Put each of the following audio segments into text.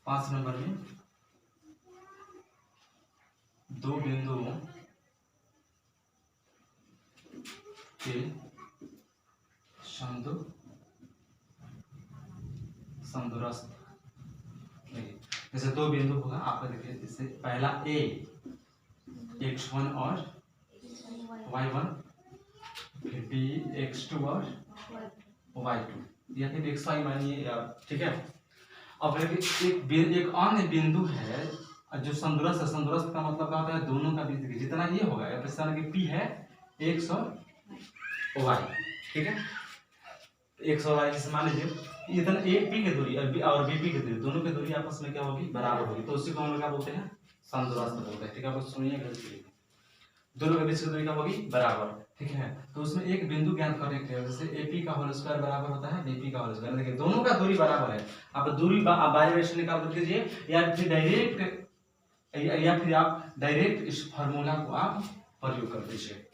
पांच नंबर में दो बिंदुओं के समदूरस्थ, जैसे दो बिंदु होगा आपका, देखिए जैसे पहला ए x1 और y1, फिर b x2 और y2, या फिर xy मानिए, ठीक है। अब एक अन्य बिंदु है जो समदूरस्थ है। समदूरस्थ का मतलब क्या होता है, दोनों का बीच जितना ये होगा, p है x और y, ठीक है। x और y जैसे मान लीजिए इतना ए पी की दूरी और बी पी की दूरी, दोनों की दूरी आपस में क्या होगी, बराबर होगी, तो उसी को हम लोग क्या बोलते हैं, समदूरस्थ बोलते हैं, ठीक है। आप सुनिए, दोनों के बीच की दूरी क्या होगी, बराबर, ठीक है। तो उसमें एक बिंदु ज्ञात करने के लिए, जैसे ए पी का होल स्क्वायर बराबर होता है बी का होल स्क्वायर, देखिए दोनों का दूरी बराबर है। आप दूरी बाई से निकाल दीजिए, या फिर आप डायरेक्ट इस फार्मूला को आप प्रयोग कर दीजिए,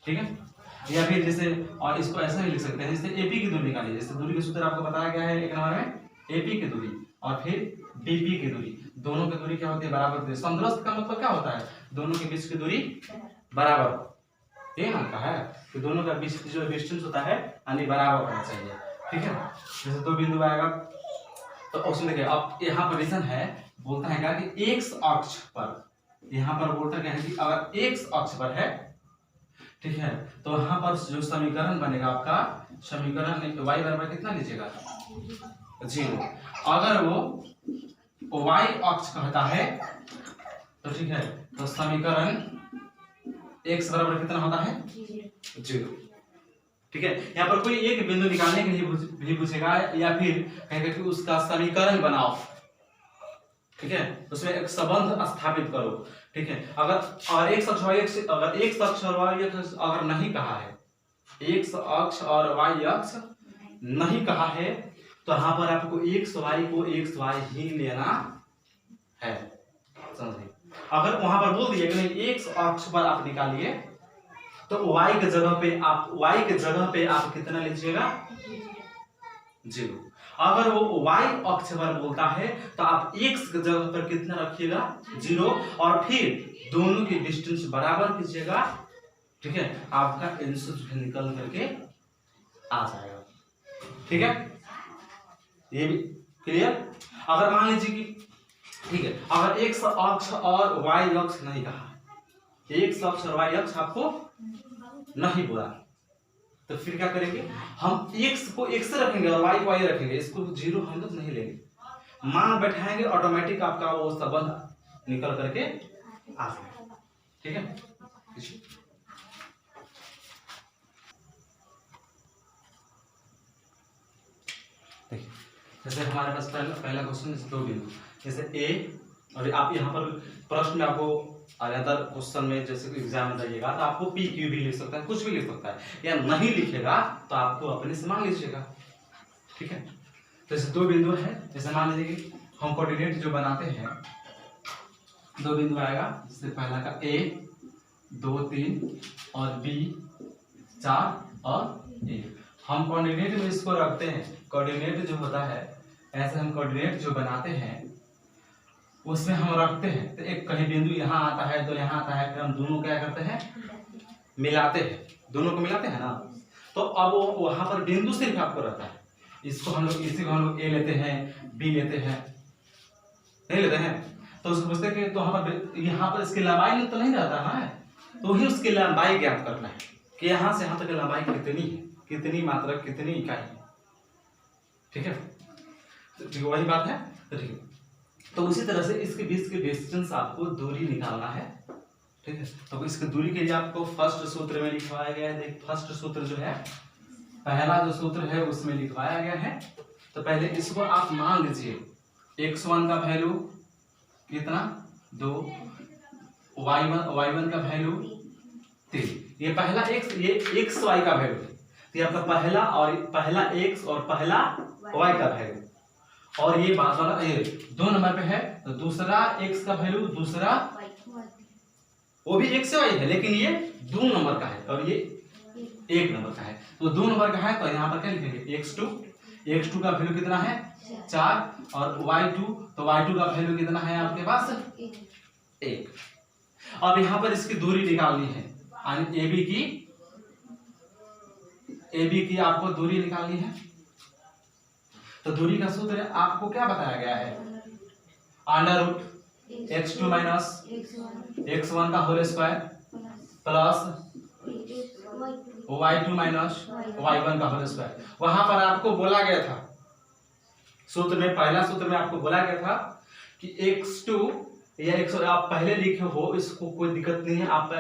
ठीक है। या फिर जैसे और इसको ऐसा ही लिख सकते हैं, जैसे एपी की दूरी निकालिए, जैसे दूरी का सूत्र आपको बताया गया है एक नंबर में, एपी की दूरी और फिर बीपी की दूरी, दोनों की दूरी क्या होती है, बराबर होती है। समदूरस्थ का मतलब क्या होता है, दोनों के बीच की दूरी बराबर, ये नाम का है कि दोनों का बीच की जो डिस्टेंस होता है यानी बराबर होना चाहिए, ठीक है। जैसे दो बिंदु आएगा तो ऑप्शन देखिए, अब यहाँ पर रीजन है, बोलता है क्या कि एक्स अक्ष पर, यहाँ पर बोलता क्या है कि अगर एक्स अक्ष पर है, ठीक है, तो वहां पर जो समीकरण बनेगा आपका, समीकरण y बराबर कितना लीजिएगा, 0। अगर वो y अक्ष कहता है तो ठीक है, तो समीकरण x बराबर कितना होता है, 0, ठीक है। यहाँ पर कोई एक बिंदु निकालने के लिए भी पूछेगा, या फिर कहेगा कि उसका समीकरण बनाओ, ठीक है, उसमें एक संबंध स्थापित करो, ठीक है। अगर और x अक्ष y अक्ष, अगर x अक्ष और y अक्ष अगर नहीं कहा है, x अक्ष और y अक्ष नहीं कहा है, तो यहाँ पर आपको xy ही लेना है, समझिए। अगर वहां पर बोल दिए कि नहीं x अक्ष पर आप निकालिए, तो y के जगह पे आप कितना लीजिएगा, 0। अगर वो y अक्ष पर बोलता है तो आप x की जगह पर कितना रखिएगा, 0, और फिर दोनों की डिस्टेंस बराबर कीजिएगा, ठीक है। आपका आंसर निकल करके आ जाएगा, ठीक है। ये भी क्लियर। अगर मान लीजिए कि ठीक है, अगर x अक्ष और y अक्ष नहीं कहा, x अक्ष और y अक्ष आपको नहीं बोला, तो फिर क्या करेंगे, हम x को x से रखेंगे और y को y रखेंगे, इसको 0 हम लोग नहीं लेंगे, मान बैठाएंगे, ऑटोमेटिक आपका वो संबंध निकल करके आ जाएगा, ठीक है। देखिए जैसे हमारे पास पहला क्वेश्चन, दो बिंदु, जैसे a, और आप यहाँ पर प्रश्न में आपको अदर क्वेश्चन में जैसे एग्जाम में जाइएगा तो आपको पी क्यू भी लिख सकता है, कुछ भी लिख सकता है, या नहीं लिखेगा तो आपको अपने से मान लीजिएगा, ठीक है। तो जैसे दो बिंदु है, जैसे मान लीजिए कि हम कोऑर्डिनेट जो बनाते हैं, दो बिंदु आएगा, जैसे पहला का a 2 3 और b 4 और a, हम कोऑर्डिनेट में इसको रखते हैं। कोऑर्डिनेट जो होता है, ऐसे हम कोऑर्डिनेट जो बनाते हैं उसमें हम रखते हैं, तो एक कहीं बिंदु यहाँ आता है तो यहाँ आता है, फिर हम दोनों क्या करते हैं, मिलाते हैं, दोनों को मिलाते हैं ना। तो अब वहां पर बिंदु सिर्फ आपको रहता है, इसको हम लोग, इसी को हम लोग ए लेते हैं, बी लेते हैं, नहीं लेते हैं, तो उसको पूछते हैं कि तो यहाँ पर इसकी लंबाई में तो नहीं रहता है, तो ही उसकी लंबाई ज्ञात करना है कि यहाँ से यहाँ तक लंबाई कितनी है, कितनी मात्रा, कितनी इकाई है, ठीक है। तो वही बात है, तो ठीक है। तो उसी तरह से इसके बीच के डिस्टेंस आपको दूरी निकालना है, ठीक है। तो इसकी दूरी के लिए आपको फर्स्ट सूत्र में लिखवाया गया है, फर्स्ट सूत्र जो है, पहला जो सूत्र है उसमें लिखवाया गया है। तो पहले इसको आप मान लीजिए, x1 का वैल्यू कितना 2, y1 का वैल्यू 3, ये पहला x, ये xy का वैल्यू है, तो आपका पहला x और पहला y का वैल्यू, और ये बात वाला ये 2 नंबर पे है, तो दूसरा x का वैल्यू, दूसरा वो भी x से y है लेकिन ये 2 नंबर का है, और ये 1 नंबर का है, तो 2 नंबर का है तो यहाँ पर क्या लिखेंगे x2 का वैल्यू कितना है 4 और y2 तो y2 का वैल्यू कितना है आपके पास 1। अब यहाँ पर इसकी दूरी निकालनी है, AB की आपको दूरी निकालनी है। तो दूरी का सूत्र आपको क्या बताया गया है, under root x2 minus x1 का whole square plus y2 minus y1 का होल स्क्वायर। वहां पर आपको बोला गया था सूत्र में, पहला सूत्र में आपको बोला गया था कि x2 या x आप पहले लिखे हो, इसको कोई दिक्कत नहीं है, आप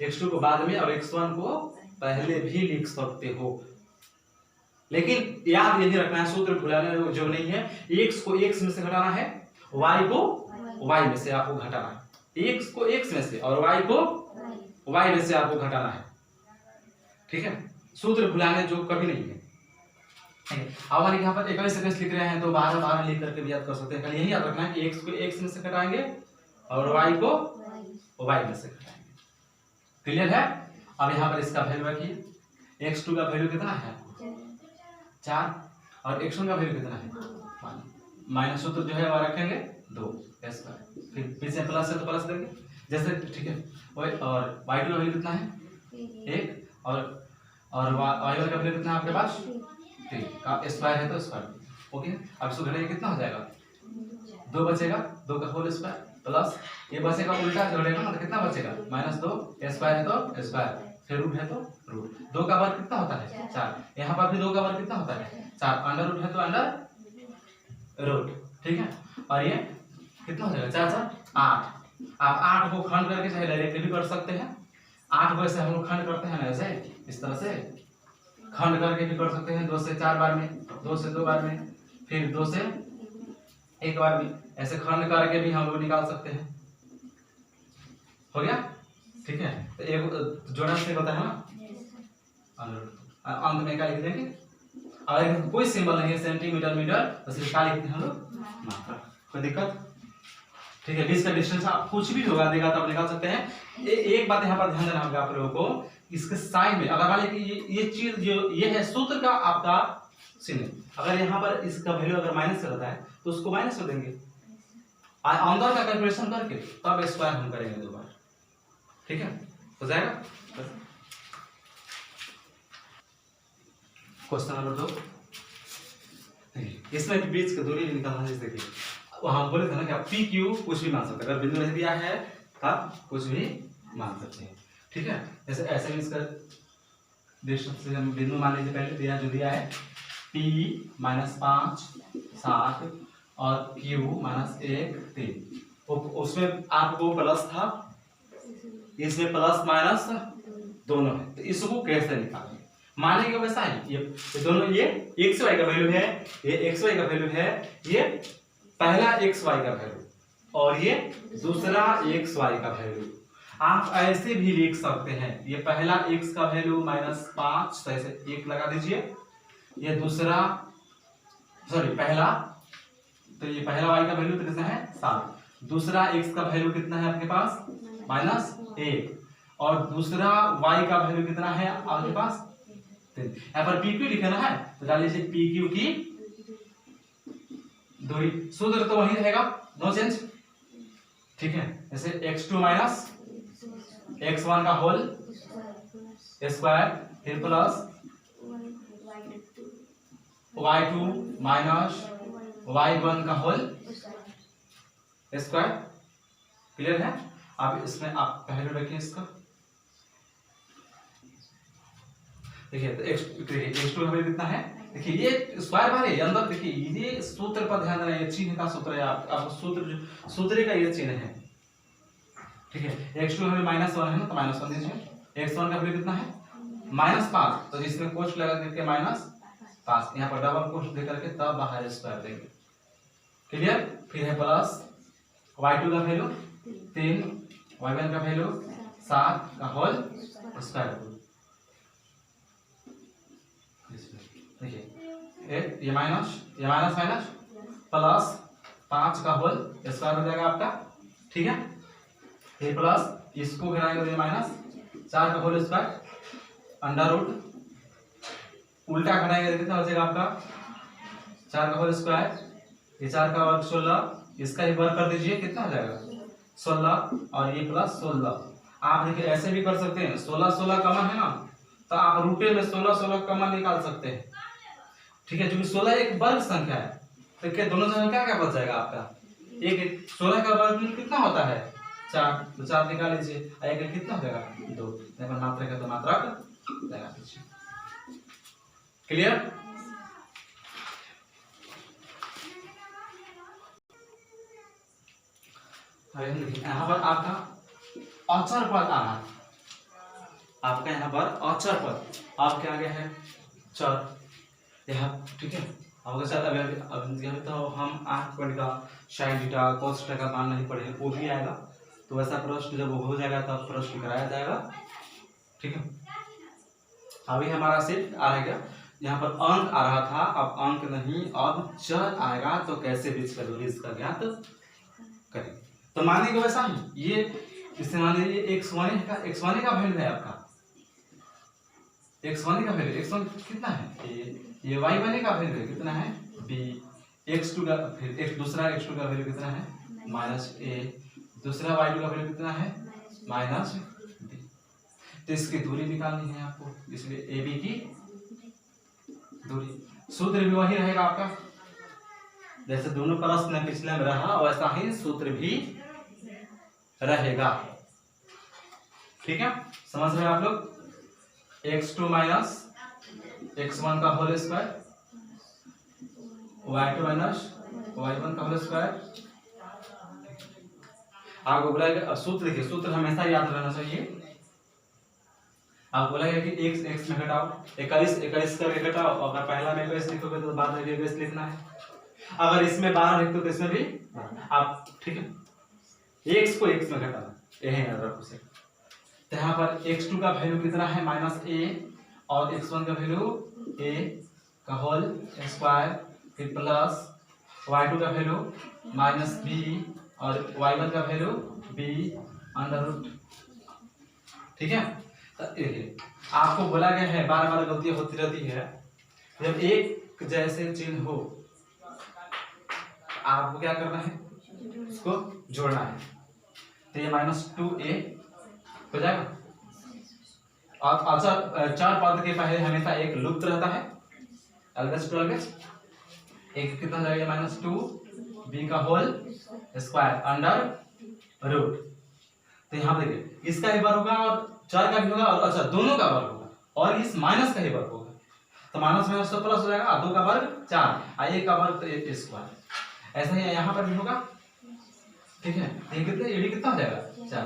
x2 को बाद में और x1 को पहले भी लिख सकते हो, लेकिन याद यही रखना है, सूत्र भुलाने जो नहीं है, x को x में से घटाना है, y को y में से आपको घटाना है, x को x में से और y को y में से आपको घटाना है। ठीक है, सूत्र भुलाने जो कभी नहीं है। अब हम यहाँ पर 21 सेकंड लिख रहे हैं तो 12 लिख करके भी याद कर सकते हैं। खाली यही याद रखना है कि x को x में से घटाएंगे और y को y में से घटाएंगे। क्लियर है? अब यहाँ पर इसका वैल्यू रखिए, x2 का वैल्यू कितना है आपको 4 और x1 का वैल्यू कितना है माइनस सूत्र जो है वह रखेंगे 2 फिर पीछे प्लस है तो प्लस देंगे जैसे, ठीक है। और y2 का वैल्यू कितना है 1 और y1 का वैल्यू कितना है आपके पास 3 का स्क्वायर है तो स्क्वायर। ओके, अब इसको घटाएंगे कितना हो जाएगा 2 बचेगा, 2 का होल स्क्वायर प्लस ये बचेगा उल्टा जोड़ेगा ना तो कितना बचेगा -2 स्क्वायर है तो स्क्वायर फिर रूट है तो रूट। 2 का वर्ग कितना होता है 4, यहाँ पर भी 2 का वर्ग कितना होता है 4, अंडर रूट है तो अंडर रूट। ठीक है, और ये कितना हो जाएगा 4 4 8। आप 8 को खंड करके चाहे डायरेक्ट भी कर सकते हैं, 8 को ऐसे हम लोग खंड करते हैं ना, ऐसे इस तरह से खंड करके भी कर सकते हैं, 2 से 4 बार में, 2 से 2 बार में, फिर 2 से 1 बार में, ऐसे खंड करके भी हम लोग निकाल सकते हैं। हो गया? ठीक है, तो एक जोड़ा से होता है ना, अंत में क्या लिख देंगे, अगर कोई सिंबल नहीं है सेंटीमीटर मीटर तो सिर्फ क्या लिखते हैं हम लोग मात्रा। कोई दिक्कत? ठीक है, बीच का डिस्टेंस आप कुछ भी होगा देगा तो आप निकाल सकते हैं। एक बात यहाँ पर ध्यान देना होगा आप लोगों को, इसके साइन में अगर मान लीजिए ये चीज जो ये है सूत्र का आपका चिन्ह, अगर यहाँ पर इसका वैल्यू अगर माइनस करता है तो उसको माइनस कर देंगे, अंदर का कैलकुलेशन करके तब स्क्वायर हम करेंगे 2 बार। ठीक है, हो जाएगा। क्वेश्चन नंबर 2, इसमें बीच की दूरी निकालना है। देखिए वहां बोले थे ना कि आप पी क्यू कुछ भी मान सकते हैं, अगर बिंदु नहीं दिया है तब कुछ भी मान सकते हैं। ठीक है, जैसे ऐसे में इसका डिस्टेंस से हम बिंदु मान लीजिए, पहले दिया जो दिया है p -5 7 और q -1 3, उसमें आपको प्लस था, इसमें प्लस माइनस दोनों है, तो इसको कैसे निकालेंगे? मानेंगे वैसा ही, ये दोनों, ये एक्स वाई का वैल्यू है, ये एक्स वाई का वैल्यू है, ये पहला एक्स वाई का वैल्यू और ये दूसरा एक्स वाई का वैल्यू। आप ऐसे भी लिख सकते हैं, ये पहला x का वैल्यू -5 तो ऐसे 1 लगा दीजिए, ये दूसरा पहला, तो ये पहला y का वैल्यू कितना है 7, दूसरा x का वैल्यू कितना है आपके पास -1 और दूसरा y का वैल्यू कितना है आपके पास 3। यहाँ पर pq लिखना है तो डाल लीजिए pq की दूरी, सूत्र तो वही रहेगा, नो चेंज। ठीक है, जैसे x2 माइनस x1 का होल स्क्वायर फिर प्लस y2 माइनस y1 का होल स्क्वायर। क्लियर है? अब इसमें आप पहले रखिए इसका, देखिए तो x2 हमें कितना है, देखिए ये स्क्वायर बार है अंदर, देखिए ये सूत्र पर ध्यान देना, ये चिन्ह का सूत्र है, आप सूत्र का ये चिन्ह है। ठीक है, x2 हमें -1 है ना तो -1 दीजिए, x1 का वैल्यू कितना है -5 तो इसमें कोष्ठ लगा करके -5, यहाँ पर डबल कोष्ठ दे करके तब बाहर स्क्वायर देंगे। क्लियर? फिर है प्लस y2 का वैल्यू 3, y1 का वैल्यू 7 का होल स्क्वायर। देखिए ये माइनस प्लस 5 का होल स्क्वायर हो जाएगा आपका। ठीक है, ये प्लस इसको घटाएंगे तो ये -4 का होल स्क्वायर अंडर रूट उल्टा घटाएंगे तो कितना हो जाएगा आपका 4 का होल स्क्वायर, ये 4 का वर्ग 16, इसका ही वर्ग कर दीजिए कितना हो जाएगा 16 और ये प्लस 16। आप देखिए ऐसे भी कर सकते हैं, 16 16 कॉमन है ना, तो आप रूटे में 16 16 कॉमन निकाल सकते हैं। ठीक है, क्योंकि 16 एक वर्ग संख्या है, तो क्या दोनों संख्या क्या क्या बच जाएगा आपका, एक 16 का वर्गमूल कितना होता है 4, तो 4 निकाल लीजिए, एक कितना हो जाएगा 2, यहाँ पर मात्रक है तो मात्रक लगा दीजिए। क्लियर? यहाँ पर आपका अचर पद आ रहा है, आपका यहाँ पर अचर पद आपके आगे है चर यहाँ। ठीक है, आपके साथ अभी तो हम 8 पॉइंट का साइन थीटा कोस थीटा का मान नहीं पढ़े हैं, वो भी आएगा, तो वैसा प्रश्न जब वो हो जाएगा तब प्रश्न कराया जाएगा। ठीक है, अभी हमारा सिर्फ आ रहेगा यहाँ पर अंक आ रहा था, अब अंक नहीं, अब चर आएगा तो कैसे बीच का दूरी इसका ज्ञात करें। तो मानेंगे वैसा ही, ये इससे मान लीजिए x1 का वैल्यू है आपका, x1 का वैल्यू x1 कितना है, ये y1 का वैल्यू कितना है b, x2 का फिर दूसरा x2 का वैल्यू कितना है -a, दूसरा y2 का वैल्यू कितना है -b। तो इसकी दूरी निकालनी है आपको, इसलिए ab की दूरी, सूत्र भी वही रहेगा आपका, जैसे दोनों प्रश्न पिछले में रहा वैसा ही सूत्र भी रहेगा। ठीक है, समझ रहे हैं आप लोग, x2 माइनस x1 का whole square, y2 minus y1 का होल स्क्वायर। आपको बोला सूत्र, देखिए सूत्र हमेशा याद रहना चाहिए। आप बोलेगा कि x x में घटाओ, 21 21 करके घटाओ, अगर पहला में 21 लिखोगे तो बाद में 21 लिखना है, अगर इसमें 12 लिखते हो तो इसमें भी आप, ठीक है, x को x में घटाना, यही याद रखो से। तो यहाँ पर x2 का वैल्यू कितना है -a और x1 का वैल्यू a का होल स्क्वायर, फिर प्लस y2 का वैल्यू -b और y1 का वैल्यू b अंडर रूट। ठीक है, तो देखिए आपको बोला गया है, बार बार गलती होती रहती है, जब एक जैसे चिन्ह हो आपको क्या करना है, इसको जोड़ना है। तो ये -2a हो जाएगा, और अचर चार पद के पहले हमेशा एक लुप्त रहता है, अलगस टू अलगस, एक कितना जाएगा -2b का होल स्क्वायर अंडर रूट। तो यहाँ देखिए इसका ही वर्ग होगा और 4 का भी होगा, और अच्छा दोनों का वर्ग होगा, और इस माइनस का ही वर्ग होगा, तो माइनस माइनस तो प्लस हो जाएगा, 2 का वर्ग 4 और 1 का वर्ग तो 1 स्क्वायर, ऐसा ही यहाँ पर भी होगा। ठीक है, ये कितने, ये भी कितना हो जाएगा 4।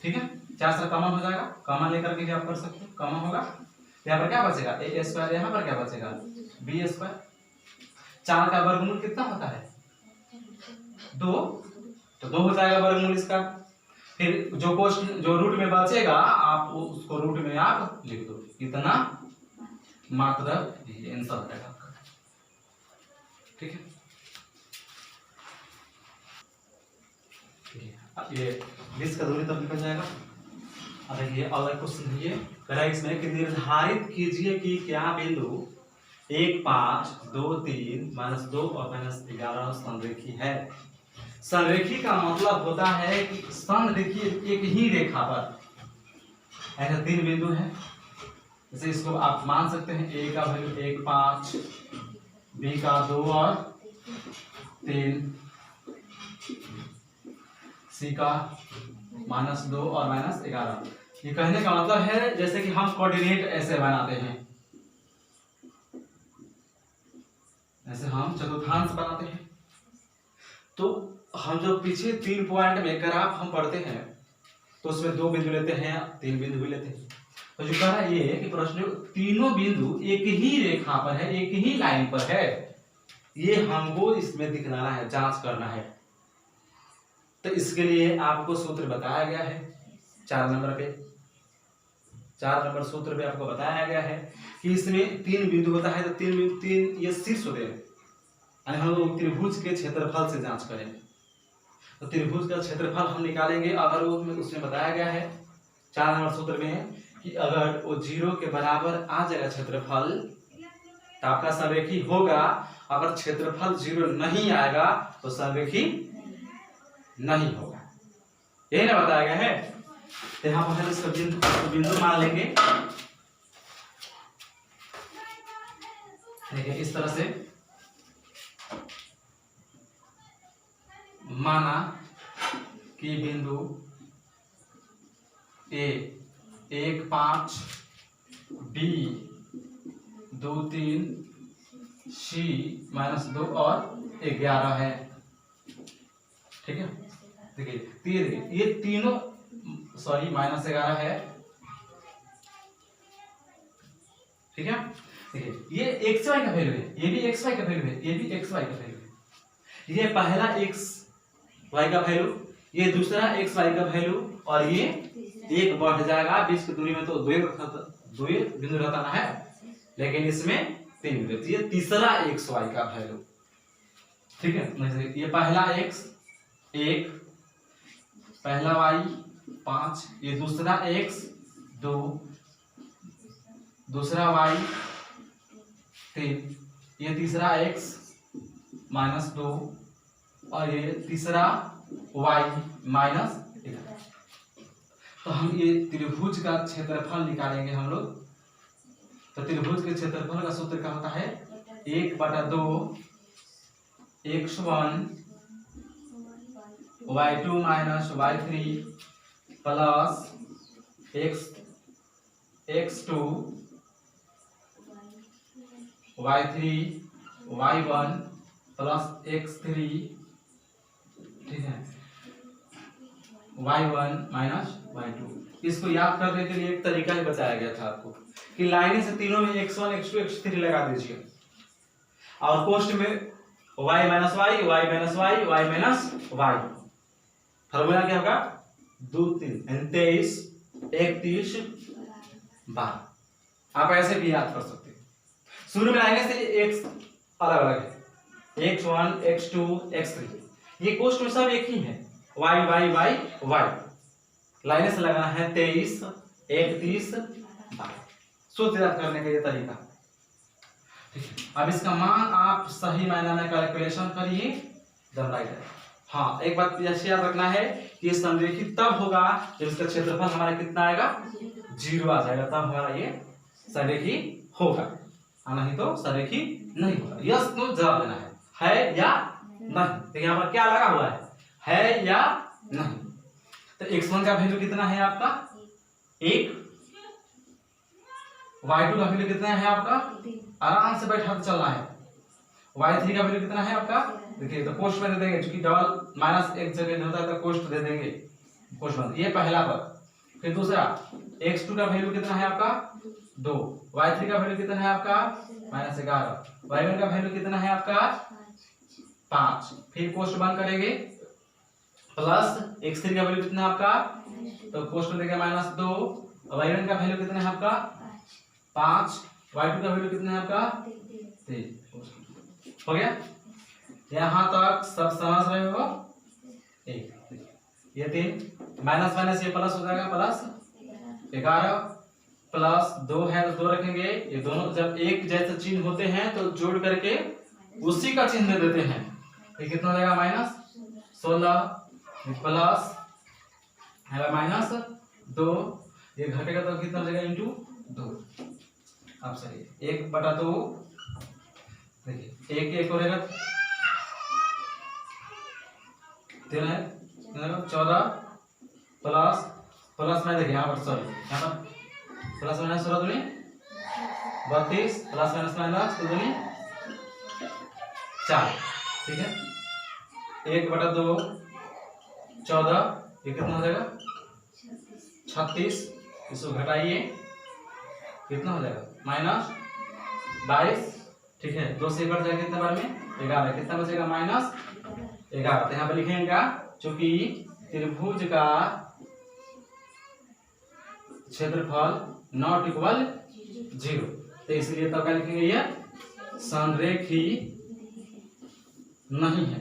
ठीक है, 4 से कॉमन हो जाएगा, कॉमन लेकर के आप कर सकते हो, कॉमन होगा, यहाँ पर क्या बचेगा a स्क्वायर, यहाँ पर क्या बचेगा b स्क्वायर। 4 का वर्गमूल कितना होता है 2, तो 2 हो जाएगा वर्गमूल इसका, फिर जो रूट में बचेगा आप उसको रूट में आप लिख दो, इतना मात्र आंसर हो जाएगा आपका। ठीक है, अब ये 20 का दूरी तब निकल जाएगा। अब देखिए अगला क्वेश्चन है, ये कह रहा है इसमें कि निर्धारित कीजिए कि क्या बिंदु 1 5 2 3 -2 और -11 संरेखी है। संरेखी का मतलब होता है कि संरेखी एक ही रेखा पर ऐसे 3 बिंदु हैं, जैसे इसको आप मान सकते हैं a का वैल्यू 1 5, b का 2 और 3, c का -2 और -11। ये कहने का मतलब है जैसे कि हम कोऑर्डिनेट ऐसे बनाते हैं, ऐसे हम चतुर्थांश बनाते हैं, तो हम जो पीछे 3 पॉइंट में ग्राफ हम पढ़ते हैं तो उसमें 2 बिंदु लेते हैं, 3 बिंदु भी लेते हैं। तो जो कह रहा है ये कि प्रश्न तीनों बिंदु एक ही रेखा पर है, एक ही लाइन पर है, ये हमको इसमें दिखलाना है, जांच करना है। तो इसके लिए आपको सूत्र बताया गया है 4 नंबर पे, 4 नंबर सूत्र पे आपको बताया गया है कि इसमें 3 बिंदु होता है, तो 3 ये शीर्ष होते हैं, यानी हम लोग त्रिभुज के क्षेत्रफल से जांच करें, तो त्रिभुज का क्षेत्रफल हम निकालेंगे। अगर वो उसमें बताया गया है 4 नंबर सूत्र में कि कि अगर वो 0 के बराबर आ जाएगा क्षेत्रफल तो आपका संरेखी होगा। अगर क्षेत्रफल 0 नहीं आएगा तो संरेखी नहीं होगा। यही ना बताया गया है। तो यहाँ पर इसका बिंदु मान लेंगे। देखिए इस तरह से माना कि बिंदु ए 1 5 बी 2 3 सी -2 और 11 है। ठीक है, देखिए ये तीनों सॉरी -11 है। ठीक है, देखिए ये एक्स वाई का वैल्यू है, ये भी एक्स वाई का वैल्यू है, ये भी एक्स वाई का वैल्यू है। ये पहला एक्स वाई का वैल्यू, ये दूसरा एक्स वाई का वैल्यू, और ये एक बढ़ जाएगा। बीच की दूरी में तो दो बिंदु रहता ना है, लेकिन इसमें 3 बिंदु। ये तीसरा एक्स वाई का वैल्यू। ठीक है, ये पहला एक्स 1, पहला वाई 5, ये दूसरा एक्स 2, दूसरा वाई 3, ये तीसरा x -2 और ये तीसरा y -1। तो हम ये त्रिभुज का क्षेत्रफल निकालेंगे हम लोग। तो त्रिभुज के क्षेत्रफल का सूत्र क्या होता है? 1/2 x1 y2 y3 plus x2 y3 y1 plus x3, ठीक है, y1 y2। इसको याद करने के लिए एक तरीका ही बताया गया था आपको कि लाइनें से तीनों में x1 x2 x3 लगा दीजिए और कोष्ठ में y - y y - y y - y। Formula क्या होगा? 2 3 23 31 12। आप ऐसे भी याद कर सकते हैं। शुरू में लाइनें से x अलग अलग है, x1 x2 x3, ये कोष्ठ में सब एक ही है, y y y y। लाइनें से लगाना है 23 31 12। सूत्र याद करने का ये तरीका। ठीक है, अब इसका मान आप सही मायने में कैलकुलेशन करिए जब राइट है। हाँ, एक बात जैसे याद रखना है कि संरेखी तब होगा जब इसका क्षेत्रफल हमारा कितना आएगा? 0 आ जाएगा, तब हमारा ये संरेखी होगा, नहीं तो संरेखी नहीं होगा। यस नो जवाब देना है या नहीं। तो यहाँ पर क्या लगा हुआ है या नहीं। तो x1 का वैल्यू कितना है आपका? 1। y2 का वैल्यू कितना है आपका? आराम से बैठा के चलना है। y3 का वैल्यू कितना है आपका? देखिए, तो कोष्ठ में दे देंगे, क्योंकि डबल माइनस एक जगह होता है तो कोष्ठ दे देंगे, कोष्ठ में। ये पहला पद। फिर दूसरा x2 का वैल्यू कितना है आपका? 2। y3 का वैल्यू कितना है आपका? -11। y1 का वैल्यू कितना है आपका? 5। फिर कोष्ठ बंद करेंगे, प्लस x3 का वैल्यू कितना है आपका? तो कोष्ठ में देंगे -2। y1 का वैल्यू कितना है आपका? 5। y2 का वैल्यू कितना है आपका? 3। हो गया? यहां तक सब समझ रहे हो? ये 3 माइनस माइनस ये प्लस हो जाएगा, प्लस 11 प्लस 2 है तो 2 रखेंगे। ये दोनों जब एक जैसे चिन्ह होते हैं तो जोड़ करके उसी का चिन्ह दे देते हैं। ये कितना हो जाएगा? -16 प्लस -2, ये घटेगा तो कितना हो जाएगा? इंटू 2। अब सही 1/2, देखिए 1 हो जाएगा 14 प्लस में देखिए यहाँ पर सॉरी यहाँ पर प्लस माइनस 16 दूनी 32 प्लस माइनस दूनी 4। ठीक है, 1/2 14, ये कितना हो जाएगा? 36। इसको घटाइए, कितना हो जाएगा? -22। ठीक है, 2 से बढ़ जाएगा कितने बार में? 11। कितना बचेगा? -11। तो यहाँ पर लिखेंगे चूंकि त्रिभुज का क्षेत्रफल नॉट इक्वल 0, तो इसलिए तब क्या लिखेंगे? ये संरेखी नहीं है।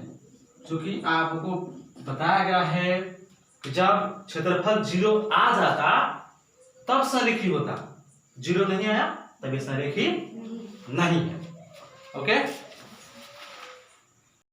चूंकि आपको बताया गया है कि जब क्षेत्रफल 0 आ जाता तब संरेखी होता, जीरो नहीं आया तब ये संरेखी नहीं है। ओके।